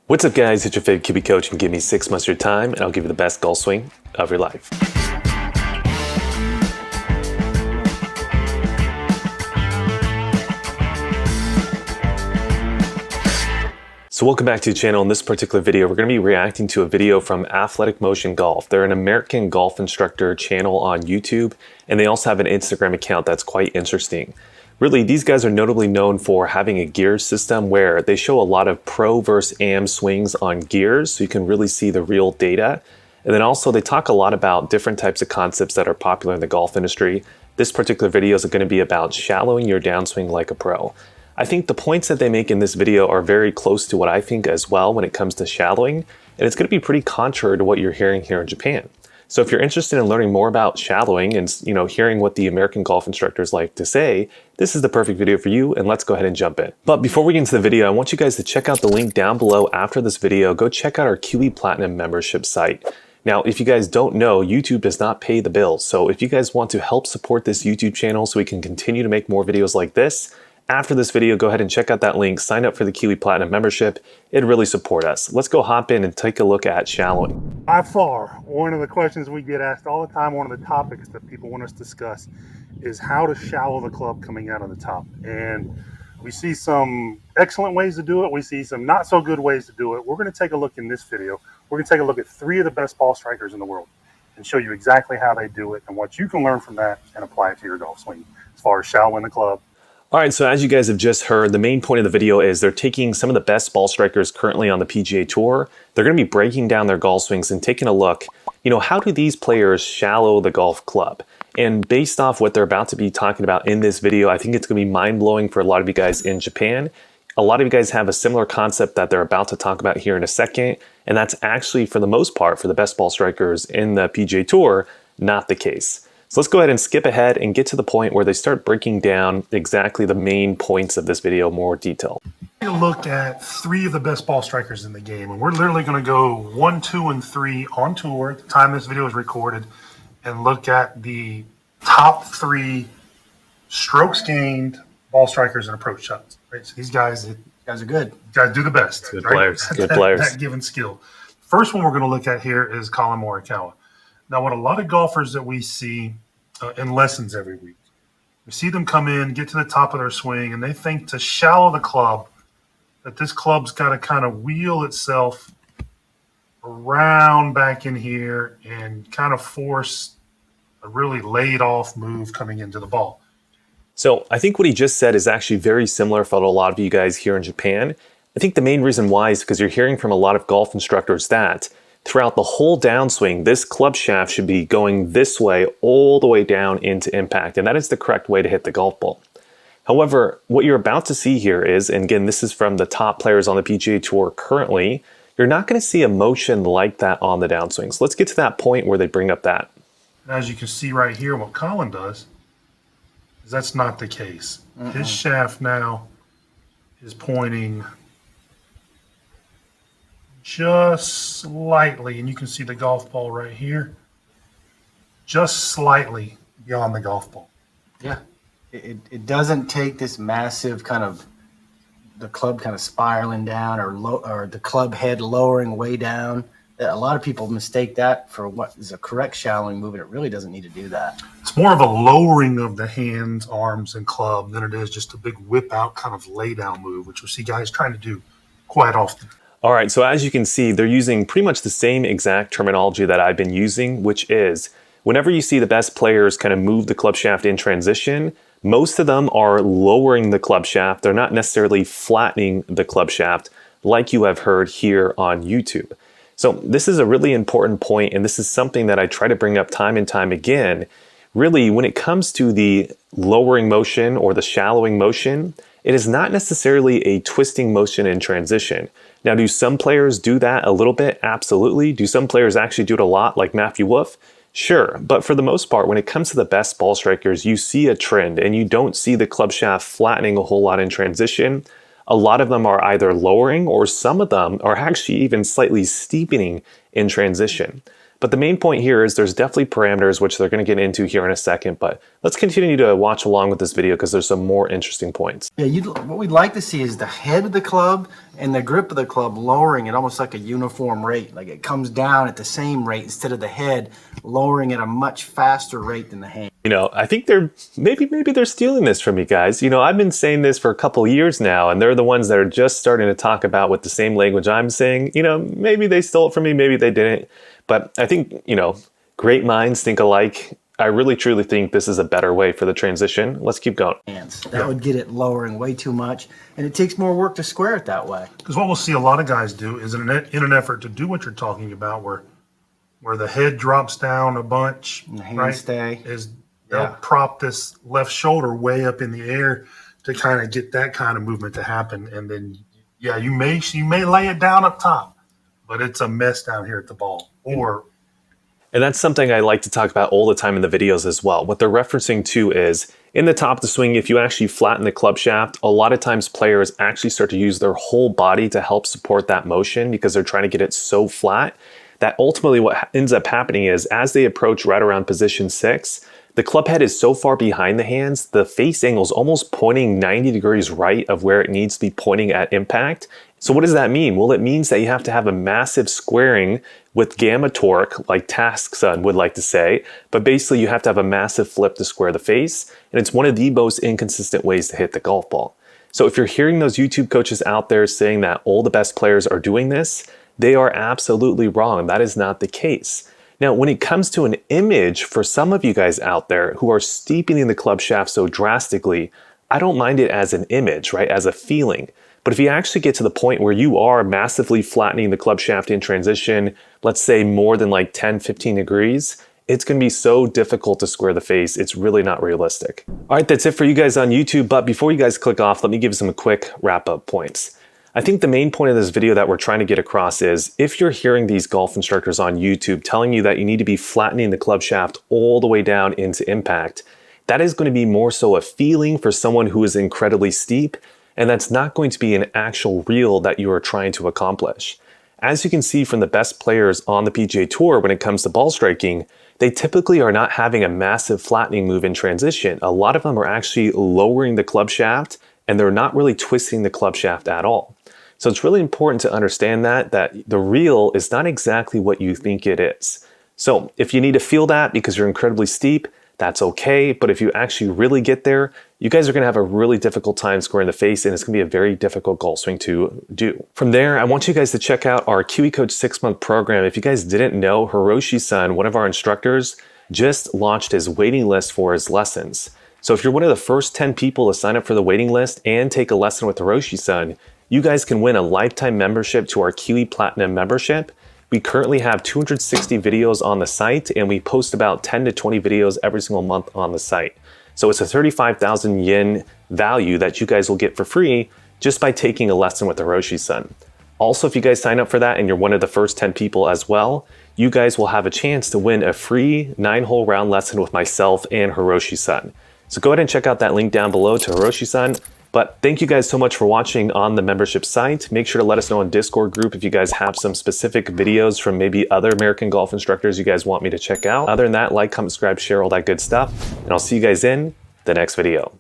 What's up guys, it's your favorite QB coach and give me 6 months of your time and I'll give you the best golf swing of your life. So welcome back to the channel. In this particular video, we're going to be reacting to a video from Athletic Motion Golf. They're an American golf instructor channel on YouTube, and they also have an Instagram account that's quite interesting. Really, these guys are notably known for having a gear system where they show a lot of pro versus am swings on gears, so you can really see the real data. And then also they talk a lot about different types of concepts that are popular in the golf industry. This particular video is going to be about shallowing your downswing like a pro. I think the points that they make in this video are very close to what I think as well when it comes to shallowing, and it's going to be pretty contrary to what you're hearing here in Japan. So if you're interested in learning more about shallowing and hearing what the American golf instructors like to say, this is the perfect video for you, and let's go ahead and jump in. But before we get into the video, I want you guys to check out the link down below after this video. Go check out our Kiwi Platinum membership site. Now, if you guys don't know, YouTube does not pay the bills. So if you guys want to help support this YouTube channel so we can continue to make more videos like this, after this video, go ahead and check out that link, sign up for the Kiwi Platinum membership. It'd really support us. Let's go hop in and take a look at shallowing. By far, one of the questions we get asked all the time, one of the topics that people want us to discuss is how to shallow the club coming out of the top. And we see some excellent ways to do it. We see some not so good ways to do it. We're going to take a look in this video. We're going to take a look at 3 of the best ball strikers in the world and show you exactly how they do it and what you can learn from that and apply it to your golf swing as far as shallowing the club. All right, so as you guys have just heard, the main point of the video is they're taking some of the best ball strikers currently on the PGA Tour. They're going to be breaking down their golf swings and taking a look, how do these players shallow the golf club? And based off what they're about to be talking about in this video, I think it's going to be mind-blowing for a lot of you guys in Japan. A lot of you guys have a similar concept that they're about to talk about here in a second, and that's actually, for the most part, for the best ball strikers in the PGA Tour, not the case. So let's go ahead and skip ahead and get to the point where they start breaking down exactly the main points of this video in more detail. We're going to look at 3 of the best ball strikers in the game, and we're literally going to go 1, 2, and 3 on tour at the time this video is recorded and look at the top 3 strokes gained ball strikers and approach shots. Right? So these guys are good. Guys do the best. Good right? players. Good players. That given skill. First one we're going to look at here is Colin Morikawa. Now, what a lot of golfers that we see in lessons every week, we see them come in, get to the top of their swing, and they think to shallow the club, that this club's got to kind of wheel itself around back in here and kind of force a really laid-off move coming into the ball. So I think what he just said is actually very similar for a lot of you guys here in Japan. I think the main reason why is because you're hearing from a lot of golf instructors that throughout the whole downswing, this club shaft should be going this way all the way down into impact, and that is the correct way to hit the golf ball. However, what you're about to see here is, and again, this is from the top players on the PGA Tour currently, you're not going to see a motion like that on the downswing. So let's get to that point where they bring up that. As you can see right here, what Colin does is that's not the case. His shaft now is pointing just slightly, and you can see the golf ball right here, just slightly beyond the golf ball. Yeah, it doesn't take this massive kind of the club kind of spiraling down or the club head lowering way down. A lot of people mistake that for what is a correct shallowing move, and it really doesn't need to do that. It's more of a lowering of the hands, arms, and club than it is just a big whip out kind of lay down move, which you'll see guys trying to do quite often. All right, so as you can see, they're using pretty much the same exact terminology that I've been using, which is whenever you see the best players kind of move the club shaft in transition, most of them are lowering the club shaft. They're not necessarily flattening the club shaft like you have heard here on YouTube. So this is a really important point, and this is something that I try to bring up time and time again. Really, when it comes to the lowering motion or the shallowing motion, it is not necessarily a twisting motion in transition. Now, do some players do that a little bit? Absolutely. Do some players actually do it a lot, like Matthew Wolff? Sure. But for the most part, when it comes to the best ball strikers, you see a trend and you don't see the club shaft flattening a whole lot in transition. A lot of them are either lowering or some of them are actually even slightly steepening in transition. But the main point here is there's definitely parameters, which they're going to get into here in a second, but let's continue to watch along with this video because there's some more interesting points. Yeah, what we'd like to see is the head of the club and the grip of the club lowering at almost like a uniform rate. Like it comes down at the same rate instead of the head lowering at a much faster rate than the hand. You know, I think maybe they're stealing this from me, guys. You know, I've been saying this for a couple years now, and they're the ones that are just starting to talk about with the same language I'm saying. You know, maybe they stole it from me, maybe they didn't. But I think, you know, great minds think alike. I really truly think this is a better way for the transition. Let's keep going. That would get it lowering way too much, and it takes more work to square it that way. Because what we'll see a lot of guys do is in an effort to do what you're talking about, where the head drops down a bunch, and the hands stay. They'll prop this left shoulder way up in the air to kind of get that kind of movement to happen. And then, yeah, you may lay it down up top, but it's a mess down here at the ball. And that's something I like to talk about all the time in the videos as well. What they're referencing to is in the top of the swing, if you actually flatten the club shaft, a lot of times players actually start to use their whole body to help support that motion because they're trying to get it so flat that ultimately what ends up happening is as they approach right around position 6, the club head is so far behind the hands, the face angle is almost pointing 90 degrees right of where it needs to be pointing at impact. So what does that mean? Well, it means that you have to have a massive squaring with gamma torque, like Taskson would like to say, but basically you have to have a massive flip to square the face, and it's one of the most inconsistent ways to hit the golf ball. So if you're hearing those YouTube coaches out there saying that all the best players are doing this, they are absolutely wrong. That is not the case. Now, when it comes to an image, for some of you guys out there who are steepening the club shaft so drastically, I don't mind it as an image, right, as a feeling. But if you actually get to the point where you are massively flattening the club shaft in transition, let's say more than like 10, 15 degrees, it's going to be so difficult to square the face. It's really not realistic. All right, that's it for you guys on YouTube. But before you guys click off, let me give you some quick wrap-up points. I think the main point of this video that we're trying to get across is if you're hearing these golf instructors on YouTube telling you that you need to be flattening the club shaft all the way down into impact, that is going to be more so a feeling for someone who is incredibly steep, and that's not going to be an actual reel that you are trying to accomplish. As you can see from the best players on the PGA Tour when it comes to ball striking, they typically are not having a massive flattening move in transition. A lot of them are actually lowering the club shaft, and they're not really twisting the club shaft at all. So it's really important to understand that the reel is not exactly what you think it is. So if you need to feel that because you're incredibly steep, that's okay. But if you actually really get there, you guys are going to have a really difficult time squaring the face, and it's going to be a very difficult golf swing to do. From there, I want you guys to check out our Kiwi Coach 6-month program. If you guys didn't know, Hiroshi-san, one of our instructors, just launched his waiting list for his lessons. So if you're one of the first 10 people to sign up for the waiting list and take a lesson with Hiroshi-san, you guys can win a lifetime membership to our Kiwi Platinum membership. We currently have 260 videos on the site, and we post about 10 to 20 videos every single month on the site. So it's a 35,000 yen value that you guys will get for free just by taking a lesson with Hiroshi-san. Also, if you guys sign up for that and you're one of the first 10 people as well, you guys will have a chance to win a free 9-hole round lesson with myself and Hiroshi-san. So go ahead and check out that link down below to Hiroshi-san. But thank you guys so much for watching on the membership site. Make sure to let us know in Discord group if you guys have some specific videos from maybe other American golf instructors you guys want me to check out. Other than that, like, comment, subscribe, share, all that good stuff. And I'll see you guys in the next video.